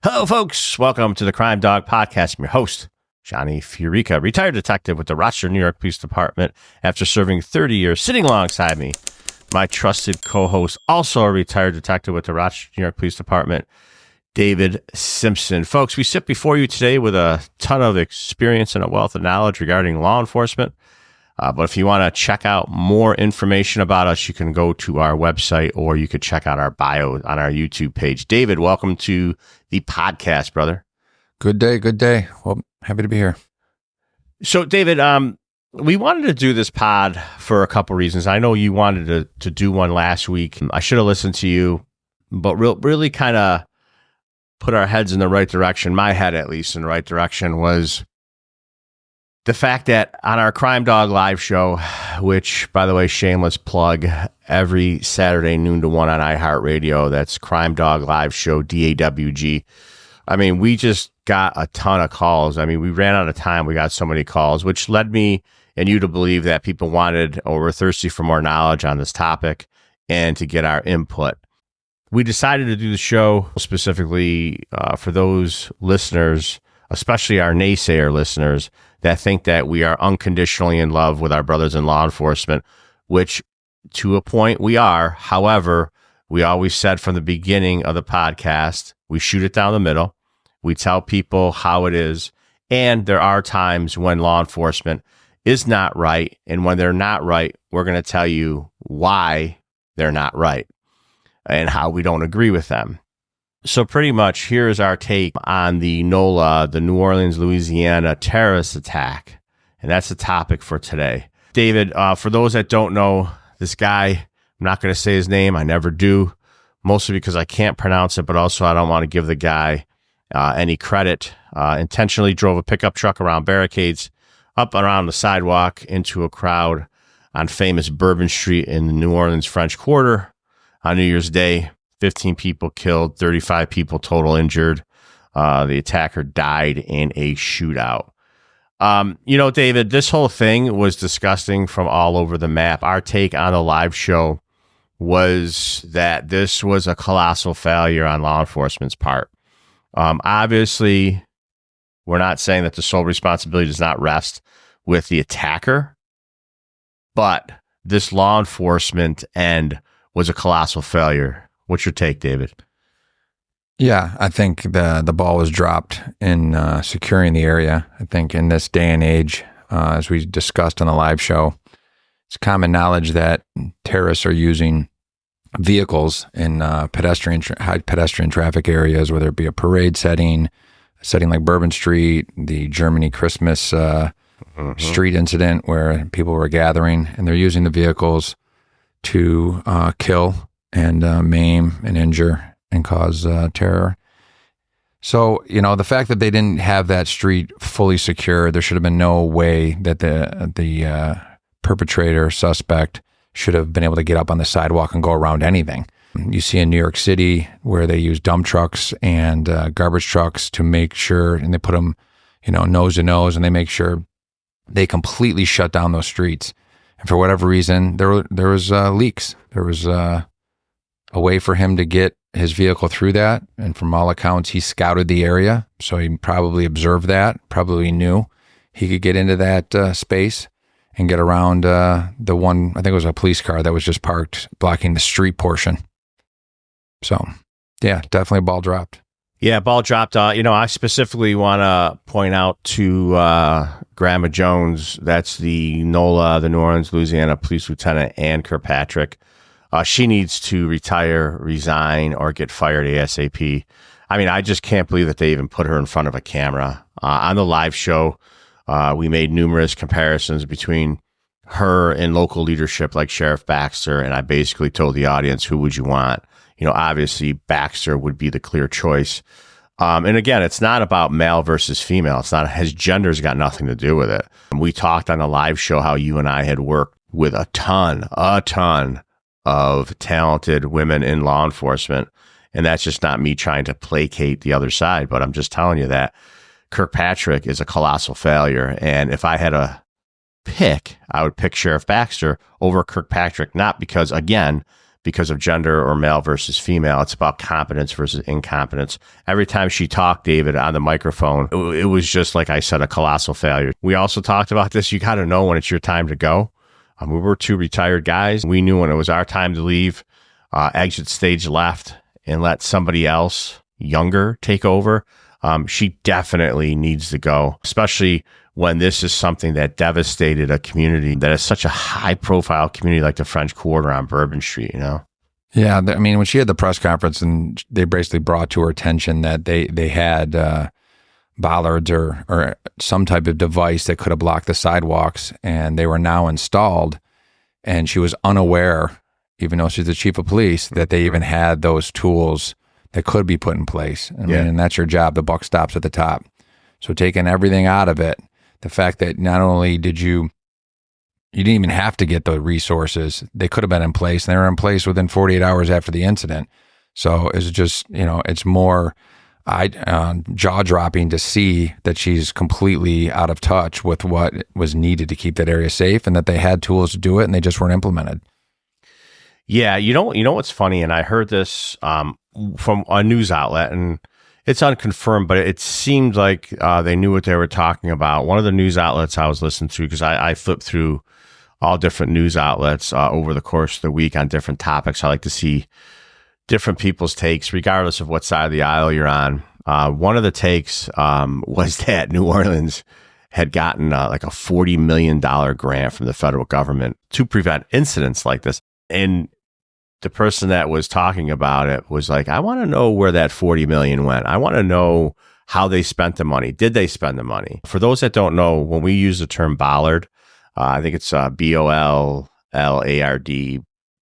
Hello, folks. Welcome to the Crime Dawg podcast. I'm your host, Johnny FIORICA, retired detective with the Rochester, New York Police Department after serving 30 years. Sitting alongside me, my trusted co-host, also a retired detective with the Rochester, New York Police Department, David Simpson. Folks, we sit before you today with a ton of experience and a wealth of knowledge regarding law enforcement. But if you want to check out more information about us, you can go to our website or you could check out our bio on our YouTube page. David, welcome to the podcast, brother. Good day. Good day. Well, happy to be here. So, David, we wanted to do this pod for a couple reasons. I know you wanted to do one last week. I should have listened to you, but really kind of put our heads in the right direction. My head, at least, in the right direction was the fact that on our Crime Dawg live show, which, by the way, shameless plug, every Saturday noon to 1 on iHeartRadio, that's Crime Dawg live show, DAWG. I mean, we just got a ton of calls. I mean, we ran out of time. We got so many calls, which led me and you to believe that people wanted or were thirsty for more knowledge on this topic and to get our input. We decided to do the show specifically for those listeners, especially our naysayer listeners, that think that we are unconditionally in love with our brothers in law enforcement, which to a point we are. However, we always said from the beginning of the podcast, we shoot it down the middle. We tell people how it is. And there are times when law enforcement is not right. And when they're not right, we're going to tell you why they're not right and how we don't agree with them. So pretty much here's our take on the NOLA, the New Orleans, Louisiana terrorist attack. And that's the topic for today. David, for those that don't know, this guy, I'm not going to say his name. I never do, mostly because I can't pronounce it, but also I don't want to give the guy any credit. Intentionally drove a pickup truck around barricades, up around the sidewalk into a crowd on famous Bourbon Street in the New Orleans French Quarter on New Year's Day. 15 people killed, 35 people total injured. The attacker died in a shootout. David, this whole thing was disgusting from all over the map. Our take on the live show was that this was a colossal failure on law enforcement's part. Obviously, we're not saying that the sole responsibility does not rest with the attacker, but this law enforcement end was a colossal failure. What's your take, David? Yeah, I think the ball was dropped in securing the area. I think in this day and age, as we discussed on the live show, it's common knowledge that terrorists are using vehicles in high pedestrian traffic areas, whether it be a parade setting like Bourbon Street, the Germany Christmas street incident where people were gathering, and they're using the vehicles to kill and maim and injure and cause terror. So, the fact that they didn't have that street fully secure, there should have been no way that the perpetrator suspect should have been able to get up on the sidewalk and go around anything. You see in New York City where they use dump trucks and garbage trucks to make sure, and they put them, nose to nose, and they make sure they completely shut down those streets. And for whatever reason, there was leaks. There was a way for him to get his vehicle through that. And from all accounts, he scouted the area. So he probably observed that, probably knew he could get into that space and get around the one, I think it was a police car that was just parked blocking the street portion. So yeah, definitely ball dropped. Yeah, ball dropped. I specifically want to point out to Grandma Jones, that's the NOLA, the New Orleans, Louisiana Police Lieutenant, Ann Kirkpatrick. She needs to retire, resign, or get fired ASAP. I mean, I just can't believe that they even put her in front of a camera. On the live show, we made numerous comparisons between her and local leadership like Sheriff Baxter, and I basically told the audience, who would you want? Obviously Baxter would be the clear choice. And again, it's not about male versus female. It's not, his gender's got nothing to do with it. We talked on the live show how you and I had worked with a ton of talented women in law enforcement. And that's just not me trying to placate the other side, but I'm just telling you that Kirkpatrick is a colossal failure. And if I had a pick, I would pick Sheriff Baxter over Kirkpatrick, not because because of gender or male versus female. It's about competence versus incompetence. Every time she talked, David, on the microphone, it was just, like I said, a colossal failure. We also talked about this. You got to know when it's your time to go. We were two retired guys. We knew when it was our time to leave, exit stage left, and let somebody else younger take over. She definitely needs to go, especially when this is something that devastated a community that is such a high-profile community like the French Quarter on Bourbon Street, you know? Yeah, I mean, when she had the press conference and they basically brought to her attention that they had Ballards or some type of device that could have blocked the sidewalks, and they were now installed, and she was unaware, even though she's the chief of police, that they even had those tools that could be put in place. I mean, and that's your job. The buck stops at the top. So taking everything out of it, the fact that not only did you didn't even have to get the resources, they could have been in place, and they were in place within 48 hours after the incident. So it's just, it's more jaw-dropping to see that she's completely out of touch with what was needed to keep that area safe, and that they had tools to do it, and they just weren't implemented. Yeah, you know what's funny, and I heard this from a news outlet, and it's unconfirmed, but it seemed like they knew what they were talking about. One of the news outlets I was listening to, because I flipped through all different news outlets over the course of the week on different topics. I like to see different people's takes, regardless of what side of the aisle you're on. One of the takes was that New Orleans had gotten like a $40 million grant from the federal government to prevent incidents like this. And the person that was talking about it was like, I want to know where that 40 million went. I want to know how they spent the money. Did they spend the money? For those that don't know, when we use the term Ballard, I think it's Bollard,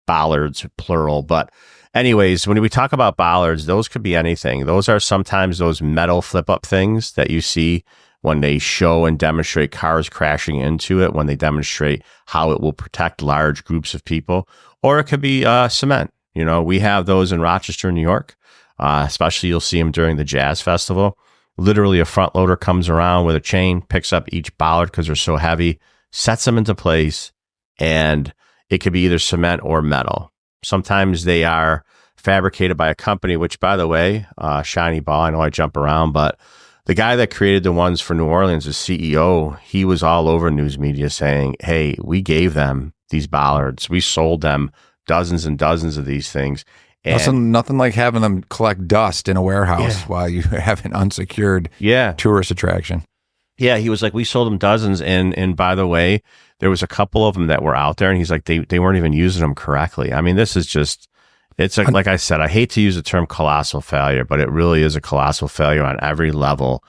Ballards, plural. But anyways, when we talk about Ballards, those could be anything. Those are sometimes those metal flip up things that you see when they show and demonstrate cars crashing into it, when they demonstrate how it will protect large groups of people. Or it could be cement. We have those in Rochester, New York. Especially you'll see them during the Jazz Festival. Literally a front loader comes around with a chain, picks up each bollard because they're so heavy, sets them into place, and it could be either cement or metal. Sometimes they are fabricated by a company, which, by the way, Shiny Ball, I know I jump around, but the guy that created the ones for New Orleans, the CEO, he was all over news media saying, hey, we gave them these bollards. We sold them dozens and dozens of these things. And nothing like having them collect dust in a warehouse while you have an unsecured tourist attraction. Yeah, he was like, we sold them dozens. And by the way, there was a couple of them that were out there, and he's like, they weren't even using them correctly. I mean, this is just, it's like I said, I hate to use the term colossal failure, but it really is a colossal failure on every level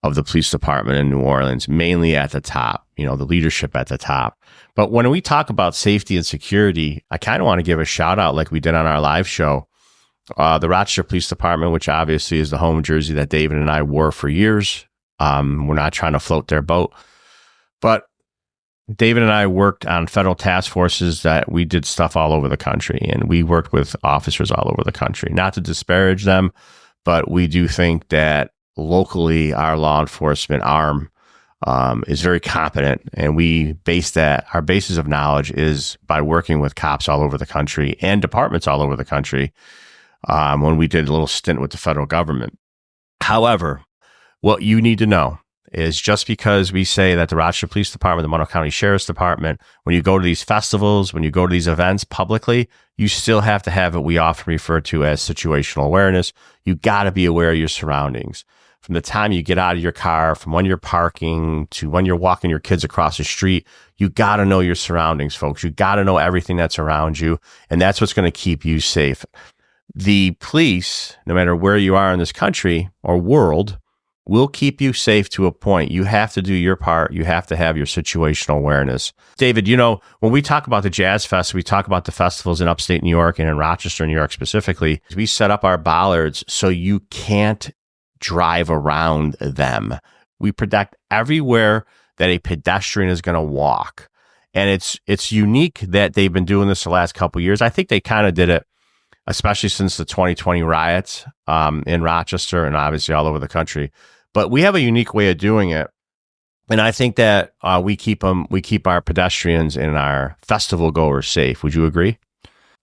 of the police department in New Orleans, mainly at the top, the leadership at the top. But when we talk about safety and security, I kind of want to give a shout out like we did on our live show. The Rochester Police Department, which obviously is the home jersey that David and I wore for years. We're not trying to float their boat, but David and I worked on federal task forces that we did stuff all over the country, and we worked with officers all over the country. Not to disparage them, but we do think that locally our law enforcement arm is very competent, and we base that, our basis of knowledge is by working with cops all over the country and departments all over the country when we did a little stint with the federal government. However, what you need to know is just because we say that the Rochester Police Department, the Monroe County Sheriff's Department, when you go to these festivals, when you go to these events publicly, you still have to have what we often refer to as situational awareness. You got to be aware of your surroundings. From the time you get out of your car, from when you're parking to when you're walking your kids across the street, you got to know your surroundings, folks. You got to know everything that's around you, and that's what's going to keep you safe. The police, no matter where you are in this country or world, will keep you safe to a point. You have to do your part. You have to have your situational awareness. David, when we talk about the Jazz Fest, we talk about the festivals in upstate New York and in Rochester, New York specifically. We set up our bollards so you can't drive around them. We protect everywhere that a pedestrian is going to walk. And it's unique that they've been doing this the last couple of years. I think they kind of did it, especially since the 2020 riots in Rochester and obviously all over the country. But we have a unique way of doing it. And I think that we keep our pedestrians and our festival goers safe. Would you agree?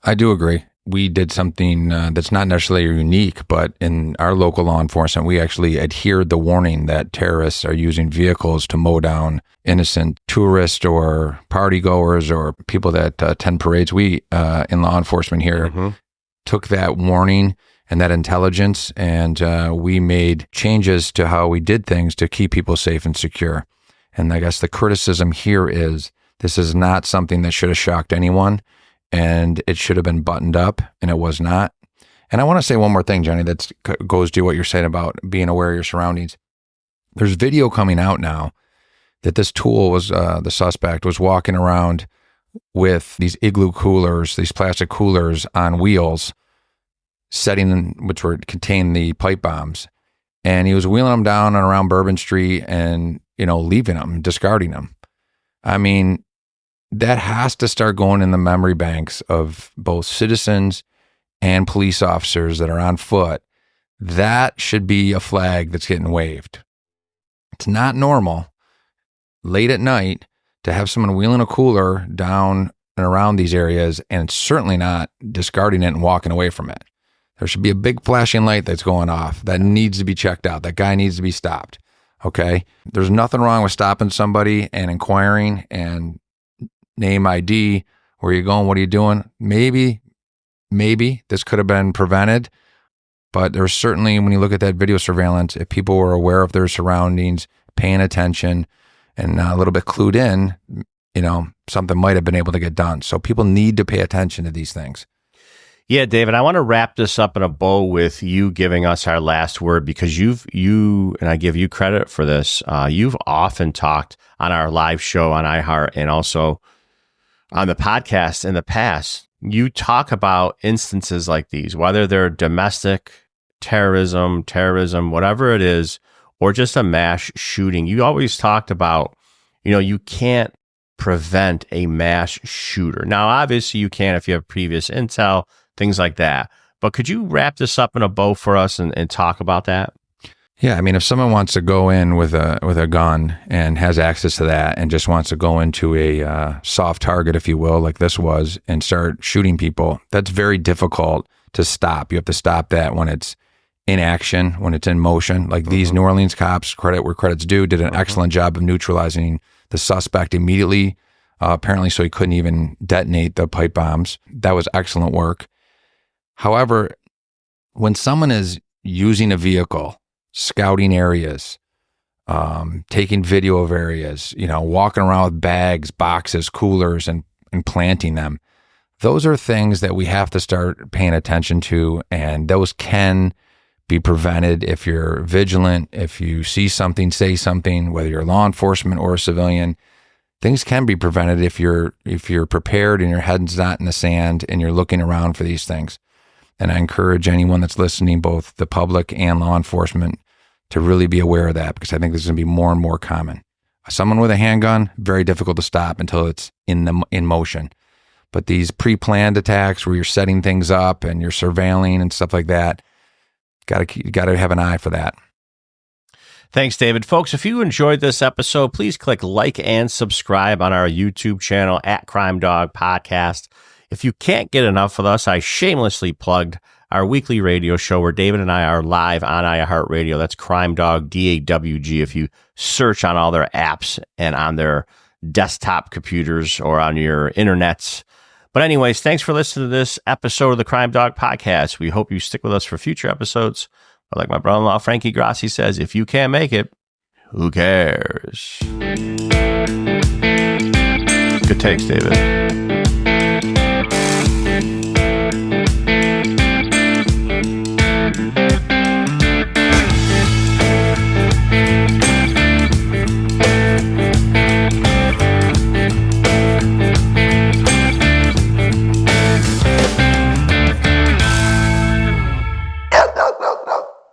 I do agree. we did something that's not necessarily unique, but in our local law enforcement, we actually adhered the warning that terrorists are using vehicles to mow down innocent tourists or party goers or people that attend parades. We, in law enforcement here, took that warning and that intelligence, and we made changes to how we did things to keep people safe and secure. And I guess the criticism here is this is not something that should have shocked anyone, and it should have been buttoned up, and it was not. And I want to say one more thing, Johnny, that goes to what you're saying about being aware of your surroundings. There's video coming out now that this tool was, the suspect was walking around with these igloo coolers, these plastic coolers on wheels, which contained the pipe bombs. And he was wheeling them down and around Bourbon Street and, leaving them, discarding them. I mean, that has to start going in the memory banks of both citizens and police officers that are on foot. That should be a flag that's getting waved. It's not normal late at night to have someone wheeling a cooler down and around these areas, and it's certainly not discarding it and walking away from it. There should be a big flashing light that's going off that needs to be checked out. That guy needs to be stopped. Okay? There's nothing wrong with stopping somebody and inquiring and name ID. Where are you going? What are you doing? Maybe this could have been prevented, but there's certainly, when you look at that video surveillance, if people were aware of their surroundings, paying attention, and a little bit clued in, something might have been able to get done. So people need to pay attention to these things. Yeah, David, I want to wrap this up in a bow with you giving us our last word, because you and I give you credit for this. You've often talked on our live show on iHeart and also on the podcast in the past. You talk about instances like these, whether they're domestic terrorism, whatever it is, or just a mass shooting. You always talked about, you can't prevent a mass shooter. Now, obviously you can if you have previous intel, things like that. But could you wrap this up in a bow for us and talk about that? Yeah, I mean, if someone wants to go in with a gun and has access to that and just wants to go into a soft target, if you will, like this was, and start shooting people, that's very difficult to stop. You have to stop that when it's in action, when it's in motion. Like these New Orleans cops, credit where credit's due, did an excellent job of neutralizing the suspect immediately, apparently so he couldn't even detonate the pipe bombs. That was excellent work. However, when someone is using a vehicle, scouting areas, taking video of areas, walking around with bags, boxes, coolers, and planting them, those are things that we have to start paying attention to, and those can be prevented if you're vigilant. If you see something, say something, whether you're law enforcement or a civilian. Things can be prevented if you're prepared and your head's not in the sand and you're looking around for these things. And I encourage anyone that's listening, both the public and law enforcement, to really be aware of that, because I think this is going to be more and more common. Someone with a handgun, very difficult to stop until it's in motion. But these pre-planned attacks where you're setting things up and you're surveilling and stuff like that, got to have an eye for that. Thanks, David. Folks, if you enjoyed this episode, please click like and subscribe on our YouTube channel at Crime Dawg Podcast. If you can't get enough of us, I shamelessly plugged our weekly radio show where David and I are live on iHeartRadio. That's Crime Dawg, DAWG. If you search on all their apps and on their desktop computers or on your internets. But anyways, thanks for listening to this episode of the Crime Dawg Podcast. We hope you stick with us for future episodes. But like my brother-in-law, Frankie Grassi, says, if you can't make it, who cares? Good takes, David.